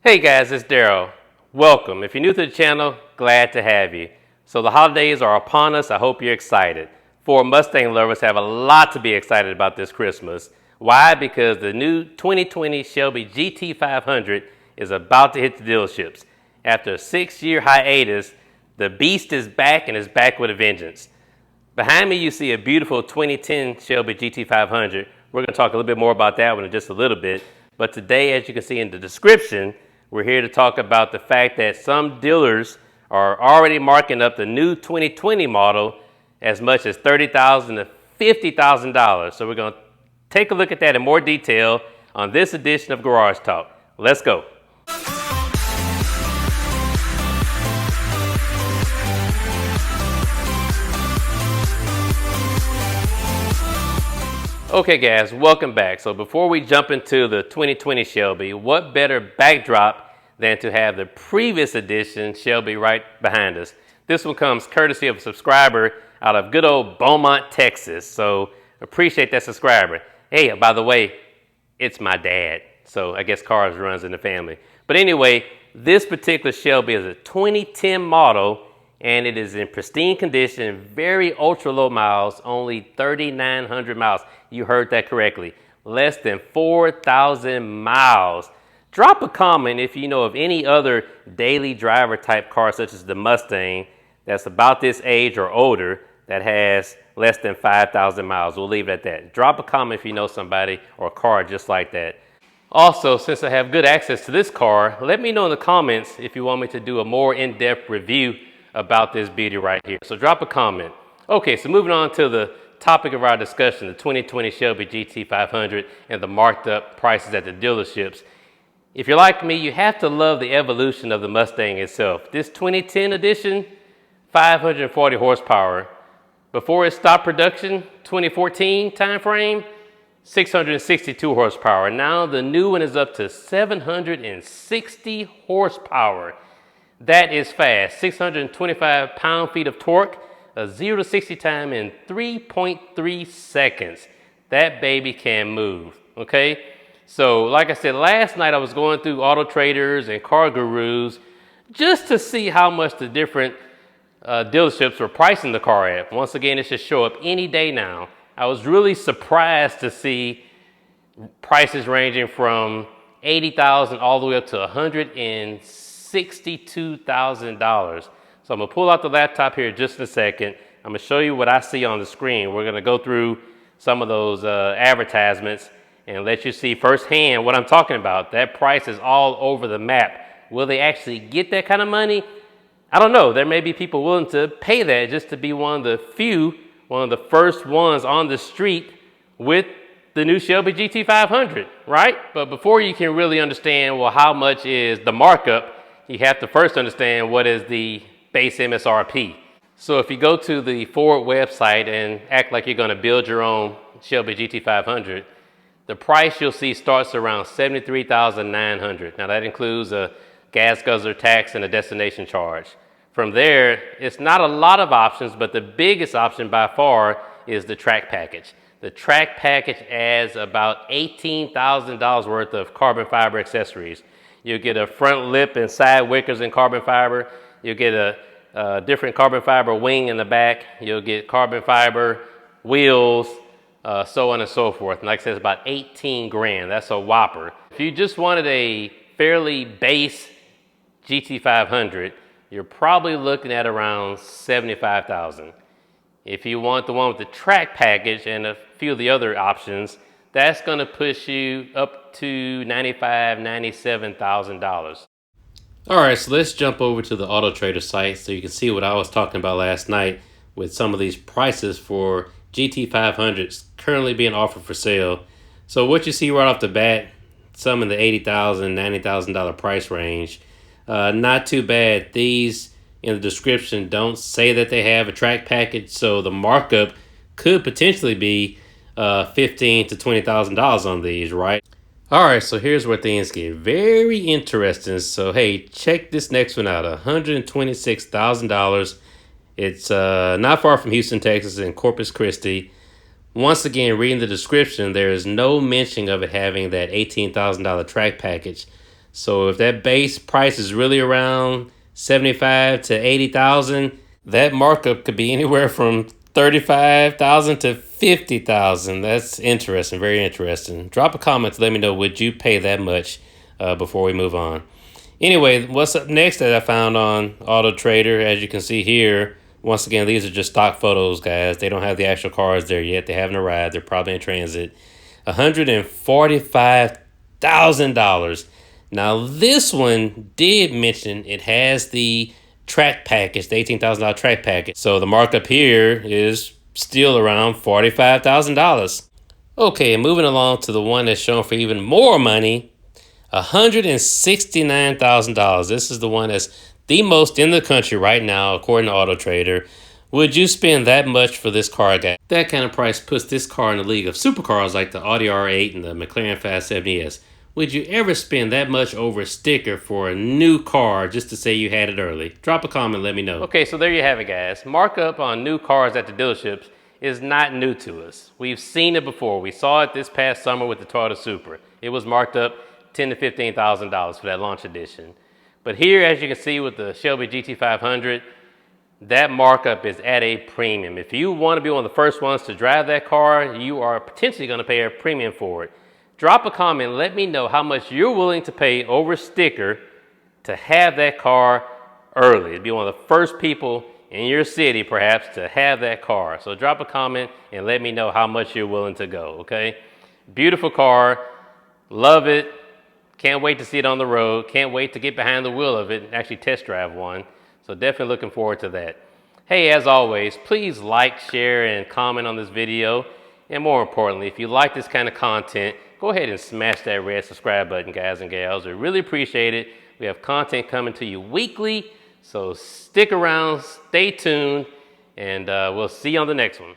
Hey guys, it's Daryl. Welcome. If you're new to the channel, glad to have you. So the holidays are upon us. I hope you're excited. Ford Mustang lovers have a lot to be excited about this Christmas. Why? Because the new 2020 Shelby GT500 is about to hit the dealerships. After a 6-year hiatus, the beast is back and is back with a vengeance. Behind me, you see a beautiful 2010 Shelby GT500. We're going to talk a little bit more about that one in just a little bit. But today, as you can see in the description, we're here to talk about the fact that some dealers are already marking up the new 2020 model as much as $30,000 to $50,000. So we're going to take a look at that in more detail on this edition of Garage Talk. Let's go. Okay guys, welcome back. So before we jump into the 2020 Shelby, what better backdrop than to have the previous edition Shelby right behind us. This one comes courtesy of a subscriber out of good old Beaumont, Texas. So appreciate that subscriber. Hey, by the way, it's my dad. So I guess cars runs in the family. But anyway, this particular Shelby is a 2010 model and it is in pristine condition, very ultra low miles, only 3,900 miles. You heard that correctly. Less than 4,000 miles. Drop a comment if you know of any other daily driver type car such as the Mustang that's about this age or older that has less than 5,000 miles. We'll leave it at that. Drop a comment if you know somebody or a car just like that. Also, since I have good access to this car, let me know in the comments if you want me to do a more in-depth review about this beauty right here. So drop a comment. Okay, so moving on to the topic of our discussion, the 2020 Shelby GT500 and the marked up prices at the dealerships. If you're like me, you have to love the evolution of the Mustang itself. This 2010 edition, 540 horsepower. Before it stopped production, 2014 timeframe, 662 horsepower. Now the new one is up to 760 horsepower. That is fast. 625 pound-feet of torque, a 0 to 60 time in 3.3 seconds. That baby can move, okay? So like I said, last night I was going through Auto Traders and Car Gurus just to see how much the different dealerships were pricing the car at. Once again, it should show up any day now. I was really surprised to see prices ranging from $80,000 all the way up to $162,000. So I'm gonna pull out the laptop here just in a second. I'm gonna show you what I see on the screen. We're gonna go through some of those advertisements and let you see firsthand what I'm talking about. That price is all over the map. Will they actually get that kind of money? I don't know. There may be people willing to pay that just to be one of the first ones on the street with the new Shelby GT500, right? But before you can really understand, well, how much is the markup, you have to first understand what is the base MSRP. So if you go to the Ford website and act like you're going to build your own Shelby GT500, the price you'll see starts around $73,900. Now that includes a gas guzzler tax and a destination charge. From there, it's not a lot of options, but the biggest option by far is the track package. The track package adds about $18,000 worth of carbon fiber accessories. You'll get a front lip and side wickers in carbon fiber. You'll get a different carbon fiber wing in the back. You'll get carbon fiber wheels, so on and so forth. And like I said, it's about 18 grand. That's a whopper. If you just wanted a fairly base GT500, you're probably looking at around $75,000. If you want the one with the track package and a few of the other options, that's going to push you up to $95,000, $97,000. All right, so let's jump over to the Auto Trader site so you can see what I was talking about last night with some of these prices for GT500s currently being offered for sale. So what you see right off the bat, some in the $80,000, $90,000 price range. Not too bad. These in the description don't say that they have a track package, so the markup could potentially be $15,000 to $20,000 on these, right? All right, so here's where things get very interesting. So hey, check this next one out, $126,000. It's not far from Houston, Texas, in Corpus Christi. Once again, reading the description, there is no mention of it having that $18,000 track package. So if that base price is really around 75 to 80,000, that markup could be anywhere from 35,000 to 50,000. That's interesting, very interesting. Drop a comment to let me know, would you pay that much before we move on. Anyway, what's up next that I found on Auto Trader, as you can see here, once again, these are just stock photos, guys. They don't have the actual cars there yet. They haven't arrived. They're probably in transit. $145,000. Now, this one did mention it has the track package, the $18,000 track package. So the markup here is still around $45,000. Okay, moving along to the one that's shown for even more money, $169,000. This is the one that's the most in the country right now, according to Auto Trader. Would you spend that much for this car, guys? That kind of price puts this car in the league of supercars like the Audi R8 and the McLaren 570S. Would you ever spend that much over a sticker for a new car just to say you had it early? Drop a comment, let me know. Okay, so there you have it, guys. Markup on new cars at the dealerships is not new to us. We've seen it before. We saw it this past summer with the Toyota Supra. It was marked up $10,000 to $15,000 for that launch edition. But here, as you can see with the Shelby GT500, that markup is at a premium. If you want to be one of the first ones to drive that car, you are potentially going to pay a premium for it. Drop a comment, let me know how much you're willing to pay over sticker to have that car early. To be one of the first people in your city, perhaps, to have that car. So drop a comment and let me know how much you're willing to go, okay? Beautiful car, love it. Can't wait to see it on the road. Can't wait to get behind the wheel of it and actually test drive one. So definitely looking forward to that. Hey, as always, please like, share, and comment on this video. And more importantly, if you like this kind of content, go ahead and smash that red subscribe button, guys and gals. We really appreciate it. We have content coming to you weekly. So stick around, stay tuned, and we'll see you on the next one.